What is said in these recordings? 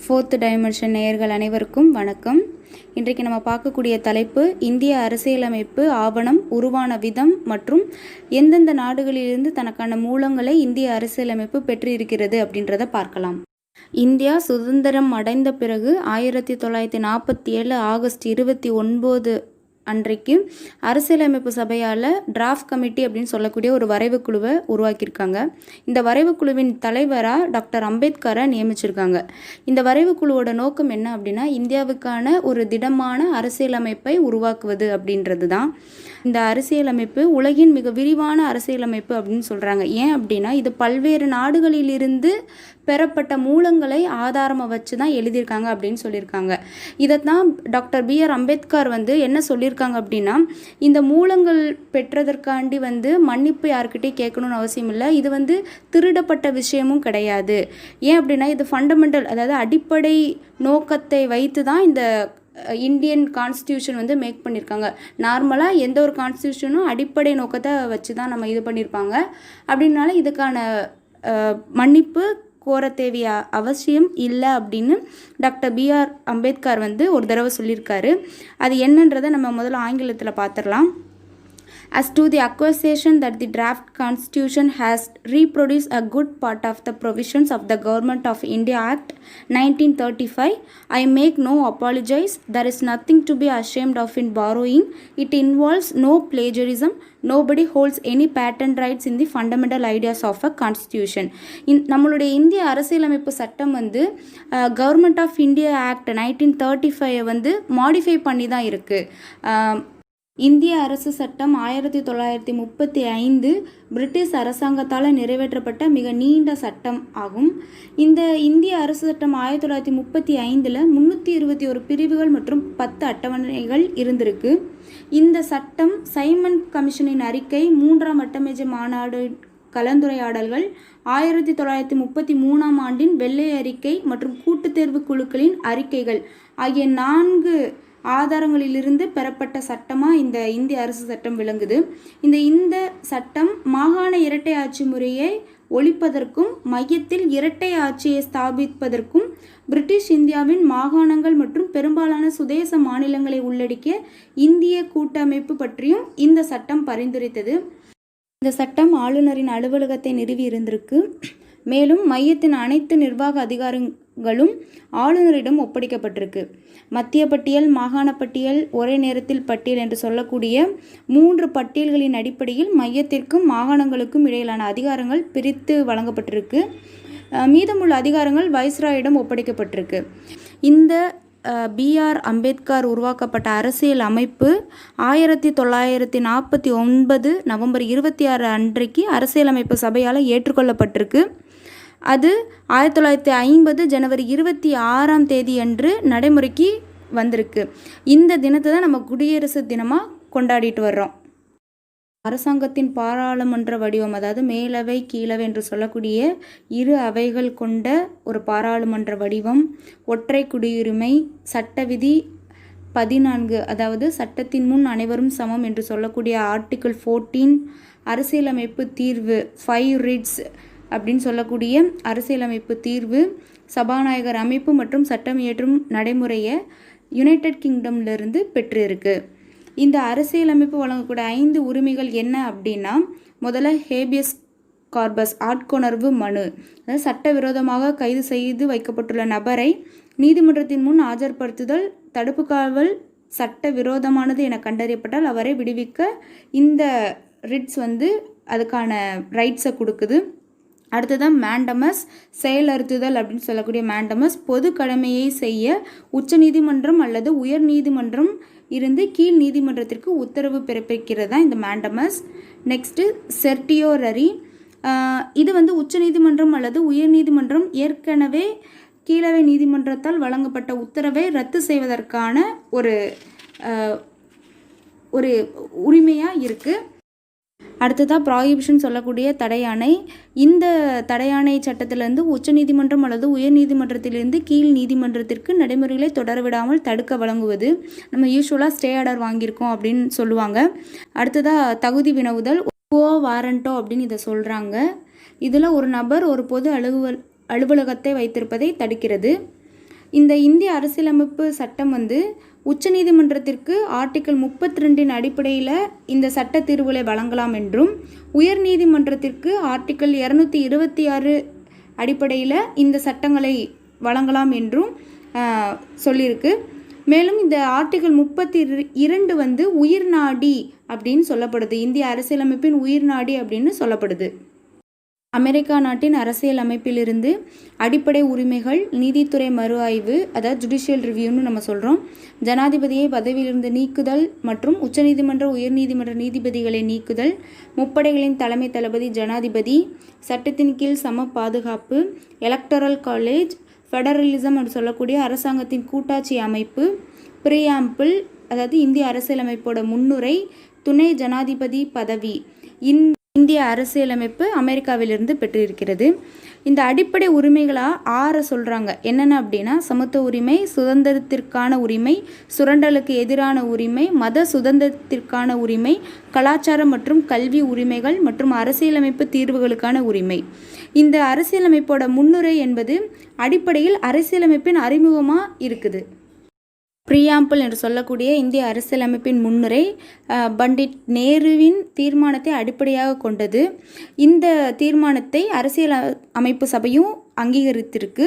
4th dimension நேயர்கள் அனைவருக்கும் வணக்கம். இன்றைக்கு நம்ம பார்க்கக்கூடிய தலைப்பு இந்திய அரசியலமைப்பு ஆவணம் உருவான விதம் மற்றும் எந்தெந்த நாடுகளிலிருந்து தனக்கான மூலங்களை இந்திய அரசியலமைப்பு பெற்றிருக்கிறது அப்படின்றத பார்க்கலாம். இந்தியா சுதந்திரம் அடைந்த பிறகு 1947 ஆகஸ்ட் 29 அன்றைக்கு அரசியலமைப்பு சபையால் டிராஃப்ட் கமிட்டி அப்படின்னு சொல்லக்கூடிய ஒரு வரைவு குழுவை உருவாக்கியிருக்காங்க. இந்த வரைவு குழுவின் தலைவராக டாக்டர் அம்பேத்கரை நியமிச்சிருக்காங்க. இந்த வரைவு குழுவோட நோக்கம் என்ன அப்படின்னா, இந்தியாவுக்கான ஒரு திடமான அரசியலமைப்பை உருவாக்குவது அப்படின்றது தான். இந்த அரசியலமைப்பு உலகின் மிக விரிவான அரசியலமைப்பு அப்படின்னு சொல்கிறாங்க. ஏன் அப்படின்னா, இது பல்வேறு நாடுகளிலிருந்து பெறப்பட்ட மூலங்களை ஆதாரமாக வச்சு தான் எழுதியிருக்காங்க அப்படின்னு சொல்லியிருக்காங்க. இதைத்தான் டாக்டர் B.R. அம்பேத்கர் என்ன சொல்லியிருக்காங்க அப்படின்னா, இந்த மூலங்கள் பெற்றதற்காண்டி மன்னிப்பு யாருக்கிட்டே கேட்கணும்னு அவசியம் இல்லை. இது திருடப்பட்ட விஷயமும் கிடையாது. ஏன் அப்படின்னா, இது ஃபண்டமெண்டல், அதாவது அடிப்படை நோக்கத்தை வைத்து தான் இந்த இந்தியன் கான்ஸ்டியூஷன் மேக் பண்ணியிருக்காங்க. நார்மலாக எந்த ஒரு கான்ஸ்டியூஷனும் அடிப்படை நோக்கத்தை வச்சு தான் நம்ம இது பண்ணியிருப்பாங்க. அப்படின்னால இதுக்கான மன்னிப்பு கோர தேவைய அவசியம் இல்லை அப்படின்னு டாக்டர் B.R. அம்பேத்கர் ஒரு தடவை சொல்லியிருக்காரு. அது என்னன்றதை நம்ம முதல்ல ஆங்கிலத்தில் பார்த்துடலாம். As to the accusation that the draft constitution has reproduced a good part of the provisions of the Government of India Act 1935, I make no apologies. There is nothing to be ashamed of in borrowing. It involves no plagiarism. Nobody holds any patent rights in the fundamental ideas of a constitution. நம்மளுடைய இந்திய அரசியலமைப்பு சட்டம் government of India act 1935 modify பண்ணி தான் இருக்குது. இந்திய அரசு சட்டம் 1935 பிரிட்டிஷ் அரசாங்கத்தால் நிறைவேற்றப்பட்ட மிக நீண்ட சட்டம் ஆகும். இந்த இந்திய அரசு சட்டம் 1935 321 பிரிவுகள் மற்றும் 10 அட்டவணைகள் இருந்திருக்கு. இந்த சட்டம் சைமன் கமிஷனின் அறிக்கை, 3ஆம் வட்டமேஜை மாநாடு கலந்துரையாடல்கள், 1933 ஆண்டின் வெள்ளை அறிக்கை மற்றும் கூட்டுத் தேர்வு குழுக்களின் அறிக்கைகள் ஆகிய 4 ஆதாரங்களிலிருந்து பெறப்பட்ட சட்டமாக இந்த இந்திய அரசு சட்டம் விளங்குது. இந்த சட்டம் மாகாண இரட்டை ஆட்சி முறையை ஒழிப்பதற்கும் மையத்தில் இரட்டை ஆட்சியை ஸ்தாபிப்பதற்கும் பிரிட்டிஷ் இந்தியாவின் மாகாணங்கள் மற்றும் பெரும்பாலான சுதேச மாநிலங்களை உள்ளடக்கிய இந்திய கூட்டமைப்பு பற்றியும் இந்த சட்டம் பரிந்துரைத்தது. இந்த சட்டம் ஆளுநரின் அலுவலகத்தை நிறுவி இருந்திருக்கு. மேலும் மையத்தின் அனைத்து நிர்வாக அதிகாரங்களும் ஆளுநரிடம் ஒப்படைக்கப்பட்டிருக்கு. மத்திய பட்டியல், மாகாண பட்டியல், ஒரே நேரத்தில் பட்டியல் என்று சொல்லக்கூடிய 3 பட்டியல்களின் அடிப்படையில் மையத்திற்கும் மாகாணங்களுக்கும் இடையிலான அதிகாரங்கள் பிரித்து வழங்கப்பட்டிருக்கு. மீதமுள்ள அதிகாரங்கள் வைஸ்ராயிடம் ஒப்படைக்கப்பட்டிருக்கு. இந்த B.R. அம்பேத்கர் உருவாக்கப்பட்ட அரசியல் அமைப்பு 1949 நவம்பர் 26 அன்றைக்கு அரசியலமைப்பு சபையால் ஏற்றுக்கொள்ளப்பட்டிருக்கு. அது 1950 ஜனவரி 26ஆம் தேதி அன்று நடைமுறைக்கு வந்திருக்கு. இந்த தினத்தை தான் நம்ம குடியரசு தினமாக கொண்டாடிட்டு வர்றோம். அரசாங்கத்தின் பாராளுமன்ற வடிவம், அதாவது மேலவை கீழவை என்று சொல்லக்கூடிய 2 அவைகள் கொண்ட ஒரு பாராளுமன்ற வடிவம், ஒற்றை குடியுரிமை, சட்ட விதி 14, அதாவது சட்டத்தின் முன் அனைவரும் சமம் என்று சொல்லக்கூடிய ஆர்டிக்கிள் 14, அரசியலமைப்பு தீர்வு 5 ரீட்ஸ் அப்படின்னு சொல்லக்கூடிய அரசியலமைப்பு தீர்வு, சபாநாயகர் அமைப்பு மற்றும் சட்டம் இயற்றும் நடைமுறையை யுனைடெட் கிங்டம்லேருந்து பெற்றிருக்கு. இந்த அரசியலமைப்பு வழங்கக்கூடிய 5 உரிமைகள் என்ன அப்படின்னா, முதல்ல ஹேபியஸ் கார்பஸ் ஆட்கொணர்வு மனு, அதாவது சட்டவிரோதமாக கைது செய்து வைக்கப்பட்டுள்ள நபரை நீதிமன்றத்தின் முன் ஆஜர்படுத்துதல், தடுப்பு காவல் சட்ட விரோதமானது என கண்டறியப்பட்டால் அவரை விடுவிக்க இந்த ரிட்ஸ் அதுக்கான ரைட்ஸை கொடுக்குது. அடுத்ததான் மேண்டமஸ், செயலறுத்துதல் அப்படின்னு சொல்லக்கூடிய மேண்டமஸ், பொது கடமையை செய்ய உச்சநீதிமன்றம் அல்லது உயர் நீதிமன்றம் இருந்து கீழ் நீதிமன்றத்திற்கு உத்தரவு பிறப்பிக்கிறது தான் இந்த மேண்டமஸ். நெக்ஸ்ட்டு செர்டியோரரி, இது உச்சநீதிமன்றம் அல்லது உயர் நீதிமன்றம் ஏற்கனவே கீழவை நீதிமன்றத்தால் வழங்கப்பட்ட உத்தரவை ரத்து செய்வதற்கான ஒரு உரிமையாக இருக்குது. அடுத்ததாக ப்ராஹிபிஷன் சொல்லக்கூடிய தடையாணை. இந்த தடையாணை சட்டத்திலிருந்து உச்சநீதிமன்றம் அல்லது உயர் நீதிமன்றத்திலிருந்து கீழ் நீதிமன்றத்திற்கு நடைமுறைகளை தொடரவிடாமல் தடுக்க வழங்குவது. நம்ம யூஸ்வலாக ஸ்டே ஆர்டர் வாங்கியிருக்கோம் அப்படின்னு சொல்லுவாங்க. அடுத்ததாக தகுதி வினவுதல், வாரண்டோ அப்படின்னு இதை சொல்கிறாங்க. இதில் ஒரு நபர் ஒரு பொது அலுவலகத்தை வைத்திருப்பதை தடுக்கிறது. இந்த இந்திய அரசியலமைப்பு சட்டம் வந்து உச்சநீதிமன்றத்திற்கு ஆர்டிக்கல் 32 அடிப்படையில் இந்த சட்ட தீர்வுகளை வழங்கலாம் என்றும், உயர்நீதிமன்றத்திற்கு ஆர்டிக்கல் 226 அடிப்படையில் இந்த சட்டங்களை வழங்கலாம் என்றும் சொல்லியிருக்கு. மேலும் இந்த ஆர்டிக்கல் 32 வந்து உயிர்நாடி அப்படின்னு சொல்லப்படுது. இந்திய அரசியலமைப்பின் உயிர்நாடி அப்படின்னு சொல்லப்படுது. அமெரிக்கா நாட்டின் அரசியல் அமைப்பிலிருந்து அடிப்படை உரிமைகள், நீதித்துறை மறு ஆய்வு, அதாவது ஜுடிஷியல் ரிவ்யூன்னு நம்ம சொல்கிறோம், ஜனாதிபதியை பதவியிலிருந்து நீக்குதல் மற்றும் உச்சநீதிமன்ற உயர்நீதிமன்ற நீதிபதிகளை நீக்குதல், முப்படைகளின் தலைமை தளபதி ஜனாதிபதி, சட்டத்தின் கீழ் சம பாதுகாப்பு, எலக்டரல் காலேஜ், ஃபெடரலிசம் என்று சொல்லக்கூடிய அரசாங்கத்தின் கூட்டாட்சி அமைப்பு, ப்ரீஆம்பிள் அதாவது இந்திய அரசியலமைப்போட முன்னுரை, துணை ஜனாதிபதி பதவி இந்திய அரசியலமைப்பு அமெரிக்காவிலிருந்து பெற்றிருக்கிறது. இந்த அடிப்படை உரிமைகளாக 6 சொல்கிறாங்க. என்னென்ன அப்படின்னா, சமத்துவ உரிமை, சுதந்திரத்திற்கான உரிமை, சுரண்டலுக்கு எதிரான உரிமை, மத சுதந்திரத்திற்கான உரிமை, கலாச்சாரம் மற்றும் கல்வி உரிமைகள் மற்றும் அரசியலமைப்பு தீர்வுகளுக்கான உரிமை. இந்த அரசியலமைப்போட முன்னுரை என்பது அடிப்படையில் அரசியலமைப்பின் அறிமுகமாக இருக்குது. ப்ரீஆம்பிள் என்று சொல்லக்கூடிய இந்திய அரசியலமைப்பின் முன்னுரை பண்டிட் நேருவின் தீர்மானத்தை அடிப்படையாக கொண்டது. இந்த தீர்மானத்தை அரசியல் அமைப்பு சபையும் அங்கீகரித்திருக்கு.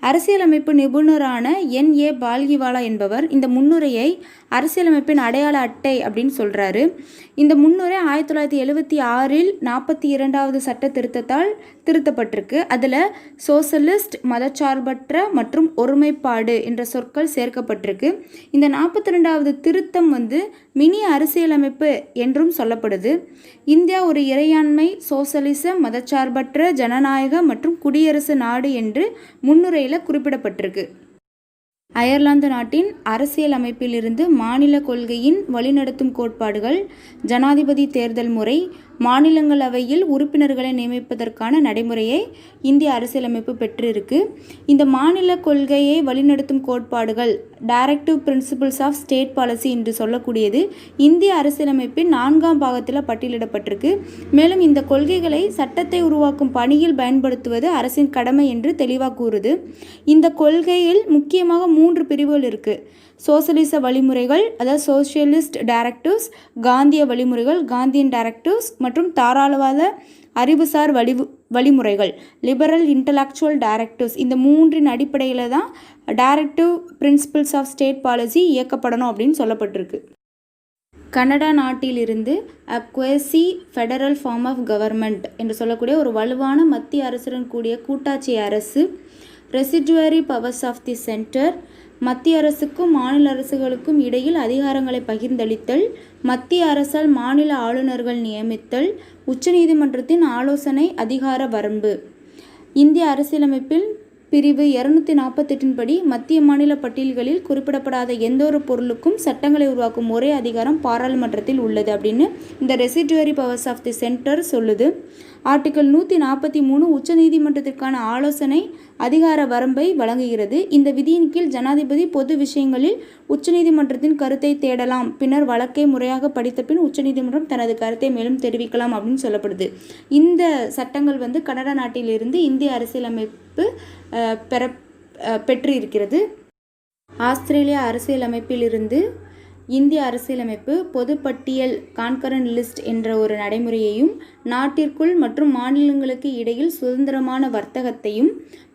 அரசியலமைப்பு நிபுணரான N.A. பால்கிவாலா என்பவர் இந்த முன்னுரையை அரசியலமைப்பின் அடையாள அட்டை அப்படின்னு சொல்கிறாரு. இந்த முன்னுரை 1976 42வது சட்ட திருத்தத்தால் திருத்தப்பட்டிருக்கு. அதில் சோசலிஸ்ட், மதச்சார்பற்ற மற்றும் ஒருமைப்பாடு என்ற சொற்கள் சேர்க்கப்பட்டிருக்கு. இந்த 42வது திருத்தம் வந்து மினி அரசியலமைப்பு என்றும் சொல்லப்படுது. இந்தியா ஒரு இறையாண்மை, சோசலிச, மதச்சார்பற்ற, ஜனநாயக மற்றும் குடியரசு நாடு என்று முன்னுரையில் குறிப்பிடப்பட்டிருக்கு. அயர்லாந்து நாட்டின் அரசியல் அமைப்பிலிருந்து மாநில கொள்கையின் வழிநடத்தும் கோட்பாடுகள், ஜனாதிபதி தேர்தல் முறை, மாநிலங்களவையில் உறுப்பினர்களை நியமிப்பதற்கான நடைமுறையை இந்திய அரசியலமைப்பு பெற்றிருக்கு. இந்த மாநில கொள்கையை வழிநடத்தும் கோட்பாடுகள், directive principles of state policy என்று சொல்லக்கூடியது இந்திய அரசியலமைப்பின் 4ஆம் பாகத்தில் பட்டியலிடப்பட்டிருக்கு. மேலும் இந்த கொள்கைகளை சட்டத்தை உருவாக்கும் பணியில் பயன்படுத்துவது அரசின் கடமை என்று தெளிவாக கூறுது. இந்த கொள்கையில் முக்கியமாக 3 பிரிவுகள் இருக்குது. சோசலிச வழிமுறைகள், அதாவது சோசியலிஸ்ட் டைரக்டிவ்ஸ், காந்திய வழிமுறைகள், காந்தியன் டைரக்டிவ்ஸ் மற்றும் தாராளவாத அறிவுசார் வழிமுறைகள், லிபரல் இன்டலெக்சுவல் டைரக்டிவ்ஸ். இந்த 3 அடிப்படையில் தான் directive principles of state policy இயக்கப்படணும் அப்படின்னு சொல்லப்பட்டிருக்கு. கனடா நாட்டிலிருந்து quasi federal form of government என்று சொல்லக்கூடிய ஒரு வலுவான மத்திய அரசுடன் கூடிய கூட்டாட்சி அரசு, residuary powers of the centre, மத்திய அரசுக்கும் மாநில அரசுகளுக்கும் இடையில் அதிகாரங்களை பகிர்ந்தளித்தல், மத்திய அரசால் மாநில ஆளுநர்கள் நியமித்தல், உச்சநீதிமன்றத்தின் ஆலோசனை அதிகார வரம்பு. இந்திய அரசியலமைப்பில் பிரிவு 248 படி மத்திய மாநில பட்டியல்களில் குறிப்பிடப்படாத எந்த ஒரு பொருளுக்கும் சட்டங்களை உருவாக்கும் ஒரே அதிகாரம் பாராளுமன்றத்தில் உள்ளது அப்படின்னு இந்த ரெசிடுவரி பவர்ஸ் ஆஃப் தி சென்டர் சொல்லுது. ஆர்டிக்கல் 143 உச்சநீதிமன்றத்திற்கான ஆலோசனை அதிகார வரம்பை வழங்குகிறது. இந்த விதியின் கீழ் ஜனாதிபதி பொது விஷயங்களில் உச்சநீதிமன்றத்தின் கருத்தை தேடலாம். பின்னர் வழக்கை முறையாக படித்த பின் உச்சநீதிமன்றம் தனது கருத்தை மேலும் தெரிவிக்கலாம் அப்படின்னு சொல்லப்படுது. இந்த சட்டங்கள் வந்து கனடா நாட்டிலிருந்து இந்திய அரசியலமைப்பு பெற்று இருக்கிறது. ஆஸ்திரேலிய அரசியலமைப்பிலிருந்து இந்திய அரசியலமைப்பு பொதுப்பட்டியல் கான்கரண்ட் லிஸ்ட் என்ற ஒரு நடைமுறையையும், நாட்டிற்குள் மற்றும் மாநிலங்களுக்கு இடையில் சுதந்திரமான வர்த்தகத்தையும்,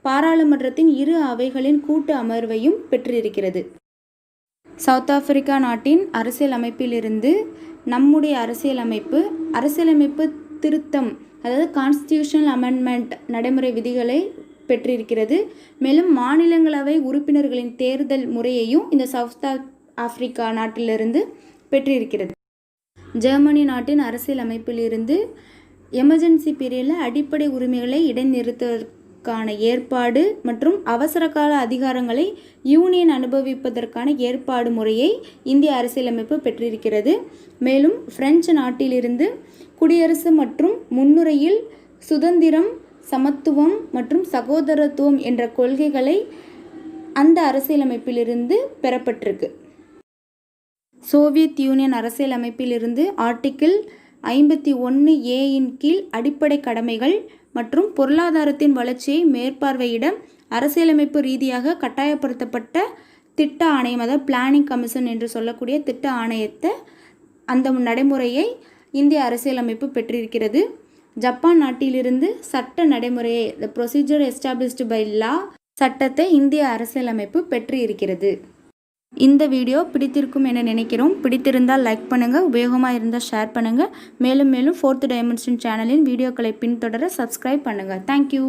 பாராளுமன்றத்தின் 2 அவைகளின் கூட்டு அமர்வையும் பெற்றிருக்கிறது. சவுத் ஆப்பிரிக்கா நாட்டின் அரசியல் அமைப்பிலிருந்து நம்முடைய அரசியலமைப்பு திருத்தம், அதாவது கான்ஸ்டியூஷனல் அமெண்ட்மெண்ட் நடைமுறை விதிகளை பெற்றிருக்கிறது. மேலும் மாநிலங்களவை உறுப்பினர்களின் தேர்தல் முறையையும் இந்த சவுத் ஆப்பிரிக்கா நாட்டிலிருந்து பெற்றிருக்கிறது. ஜெர்மனி நாட்டின் அரசியல் அமைப்பிலிருந்து எமர்ஜென்சி பீரியடில் அடிப்படை உரிமைகளை இடைநிறுத்துவதற்கான ஏற்பாடு மற்றும் அவசரகால அதிகாரங்களை யூனியன் அனுபவிப்பதற்கான ஏற்பாடு முறையை இந்திய அரசியலமைப்பு பெற்றிருக்கிறது. மேலும் பிரெஞ்சு நாட்டிலிருந்து குடியரசு மற்றும் முன்னுரையில் சுதந்திரம், சமத்துவம் மற்றும் சகோதரத்துவம் என்ற கொள்கைகளை அந்த அரசியலமைப்பிலிருந்து பெறப்பட்டிருக்கு. சோவியத் யூனியன் அரசியலமைப்பிலிருந்து ஆர்டிக்கிள் 51A கீழ் அடிப்படை கடமைகள் மற்றும் பொருளாதாரத்தின் வளர்ச்சியை மேற்பார்வையிட அரசியலமைப்பு ரீதியாக கட்டாயப்படுத்தப்பட்ட திட்ட ஆணையம், அதாவது பிளானிங் கமிஷன் என்று சொல்லக்கூடிய திட்ட ஆணையத்தை, அந்த நடைமுறையை இந்திய அரசியலமைப்பு பெற்றிருக்கிறது. ஜப்பான் நாட்டிலிருந்து சட்ட நடைமுறையை, the procedure established by law, சட்டத்தை இந்திய அரசியலமைப்பு பெற்று இருக்கிறது. இந்த வீடியோ பிடித்திருக்கும் என நினைக்கிறோம். பிடித்திருந்தால் லைக் பண்ணுங்கள், உபயோகமாக இருந்தால் ஷேர் பண்ணுங்கள். மேலும் மேலும் 4th டைமென்ஷன் சேனலின் வீடியோக்களை பின்தொடர சப்ஸ்கிரைப் பண்ணுங்கள். தேங்க்யூ.